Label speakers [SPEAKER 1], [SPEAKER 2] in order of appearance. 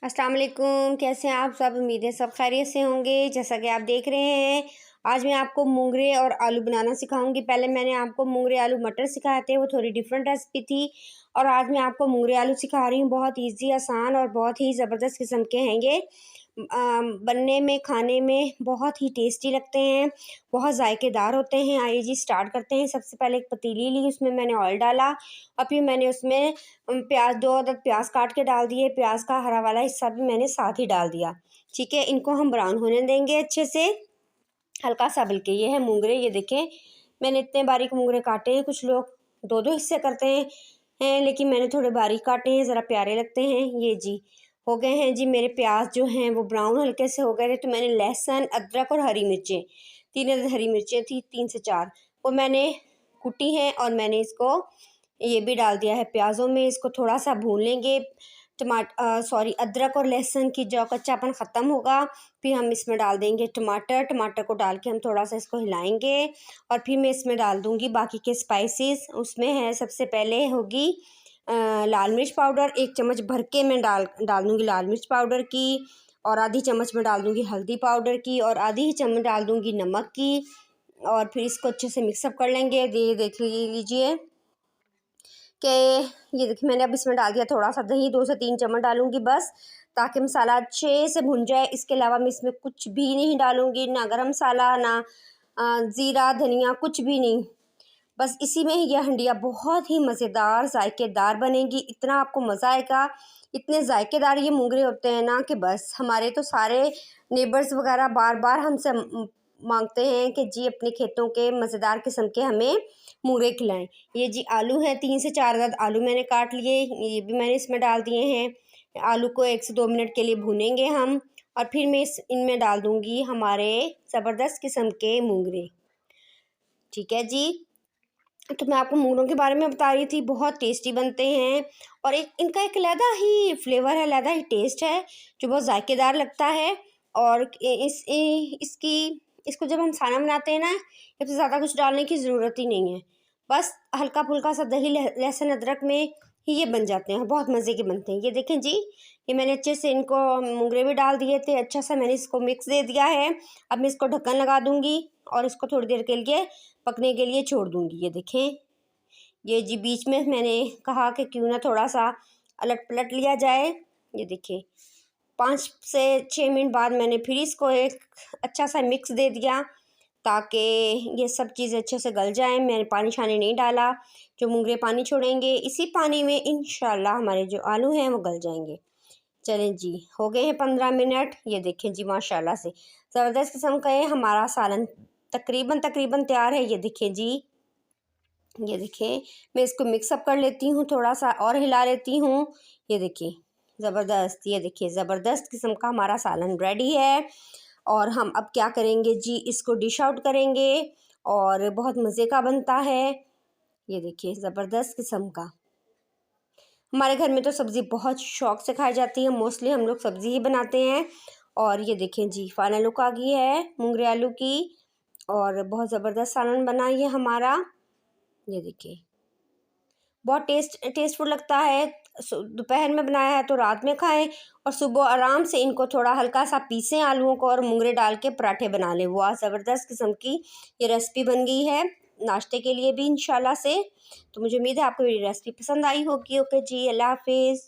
[SPEAKER 1] अस्सलाम वालेकुम। कैसे हैं आप सब? उम्मीद है सब खैरियत से होंगे। जैसा कि आप देख रहे हैं, आज मैं आपको मूंगरे और आलू बनाना सिखाऊंगी। पहले मैंने आपको मूंगरे आलू मटर सिखाए थे, वो थोड़ी डिफरेंट रेसिपी थी। और आज मैं आपको मूंगरे आलू सिखा रही हूँ। बहुत इजी, आसान और बहुत ही ज़बरदस्त किस्म के हैं ये। बनने में, खाने में बहुत ही टेस्टी लगते हैं, बहुत जायकेदार होते हैं। आइए जी स्टार्ट करते हैं। सबसे पहले एक पतीली ली, उसमें मैंने ऑयल डाला और फिर मैंने उसमें प्याज, 2 अदद प्याज काट के डाल दिए। प्याज का हरा वाला हिस्सा भी मैंने साथ ही डाल दिया। ठीक है, इनको हम ब्राउन होने देंगे अच्छे से, हल्का सा। बल्कि ये है मूंगरे, ये देखें मैंने इतने बारीक मूंगरे काटे हैं। कुछ लोग 2-2 हिस्से करते हैं लेकिन मैंने थोड़े बारीक काटे हैं, ज़रा प्यारे लगते हैं। ये जी हो गए हैं जी मेरे प्याज जो हैं वो ब्राउन हल्के से हो गए थे। तो मैंने लहसुन, अदरक और हरी मिर्चें, 3 अदद हरी मिर्चें थी, 3 से 4, वो मैंने कुटी हैं और मैंने इसको ये भी डाल दिया है प्याज़ों में। इसको थोड़ा सा भून लेंगे। अदरक और लहसुन की जो कच्चापन ख़त्म होगा, फिर हम इसमें डाल देंगे टमाटर। टमाटर को डाल के हम थोड़ा सा इसको हिलाएंगे और फिर मैं इसमें डाल दूंगी बाकी के स्पाइसेस। उसमें है, सबसे पहले होगी लाल मिर्च पाउडर। 1 चम्मच भर के मैं डाल दूंगी लाल मिर्च पाउडर की, और आधी चम्मच में डाल दूंगी हल्दी पाउडर की, और आधी ही चम्मच डाल दूंगी नमक की। और फिर इसको अच्छे से मिक्सअप कर लेंगे। ये देख लीजिए कि ये देखिए मैंने अब इसमें डाल दिया थोड़ा सा दही। 2 से 3 चम्मच डालूंगी बस, ताकि मसाला अच्छे से भुन जाए। इसके अलावा मैं इसमें कुछ भी नहीं डालूंगी, ना गरम मसाला, ना ज़ीरा धनिया, कुछ भी नहीं। बस इसी में ही यह हंडिया बहुत ही मज़ेदार जायकेदार बनेगी। इतना आपको मज़ा आएगा, इतने जायकेदार ये मूंगरे होते हैं ना कि बस हमारे तो सारे नेबर्स वगैरह बार बार हमसे मांगते हैं कि जी अपने खेतों के मज़ेदार किस्म के हमें मूंगरे खिलाएं। ये जी आलू हैं, 3 से 4 अदद आलू मैंने काट लिए, ये भी मैंने इसमें डाल दिए हैं। आलू को 1 से 2 मिनट के लिए भूनेंगे हम, और फिर मैं इनमें डाल दूंगी हमारे ज़बरदस्त किस्म के मूंगरे। ठीक है जी, तो मैं आपको मूंगरों के बारे में बता रही थी। बहुत टेस्टी बनते हैं और इनका एक अलहदा ही फ्लेवर है, अलहदा ही टेस्ट है जो बहुत जायकेदार लगता है। और इसको जब हम खाना बनाते हैं ना, इससे ज़्यादा कुछ डालने की ज़रूरत ही नहीं है। बस हल्का फुल्का सा दही, लहसुन, अदरक में ही ये बन जाते हैं, बहुत मज़े के बनते हैं। ये देखें जी, ये मैंने अच्छे से इनको मूंगरे भी डाल दिए थे। अच्छा सा मैंने इसको मिक्स दे दिया है। अब मैं इसको ढक्कन लगा दूंगी और इसको थोड़ी देर के लिए पकने के लिए छोड़ दूंगी। ये देखें, ये जी बीच में मैंने कहा कि क्यों ना थोड़ा सा अलट पलट लिया जाए। ये देखिए 5 से 6 मिनट बाद मैंने फिर इसको एक अच्छा सा मिक्स दे दिया, ताकि ये सब चीज़ें अच्छे से गल जाएं। मैंने पानी शानी नहीं डाला, जो मूंगरे पानी छोड़ेंगे इसी पानी में इंशाल्लाह हमारे जो आलू हैं वो गल जाएंगे। चलें जी, हो गए हैं 15 मिनट। ये देखें जी माशाल्लाह से ज़बरदस्त किस्म का है हमारा सालन तकरीबन तकरीबन तैयार है। ये देखें जी, ये देखिए मैं इसको मिक्सअप कर लेती हूँ, थोड़ा सा और हिला लेती हूँ। ये देखिए ज़बरदस्त, ये देखिए ज़बरदस्त किस्म का हमारा सालन रेडी है। और हम अब क्या करेंगे जी, इसको डिश आउट करेंगे और बहुत मज़े का बनता है। ये देखिए ज़बरदस्त किस्म का। हमारे घर में तो सब्ज़ी बहुत शौक से खाई जाती है, मोस्टली हम लोग सब्ज़ी ही बनाते हैं। और ये देखें जी फाइनल लुक आ गई है मूंगरे आलू की, और बहुत ज़बरदस्त सालन बना ये हमारा। ये देखिए बहुत टेस्टफुल लगता है। दोपहर में बनाया है तो रात में खाएं, और सुबह आराम से इनको थोड़ा हल्का सा पीसें आलूओं को और मूंगरे डाल के पराठे बना लें। वो ज़बरदस्त किस्म की ये रेसिपी बन गई है नाश्ते के लिए भी इंशाल्लाह से। तो मुझे उम्मीद है आपको मेरी रेसिपी पसंद आई होगी। ओके जी, अल्लाह हाफिज़।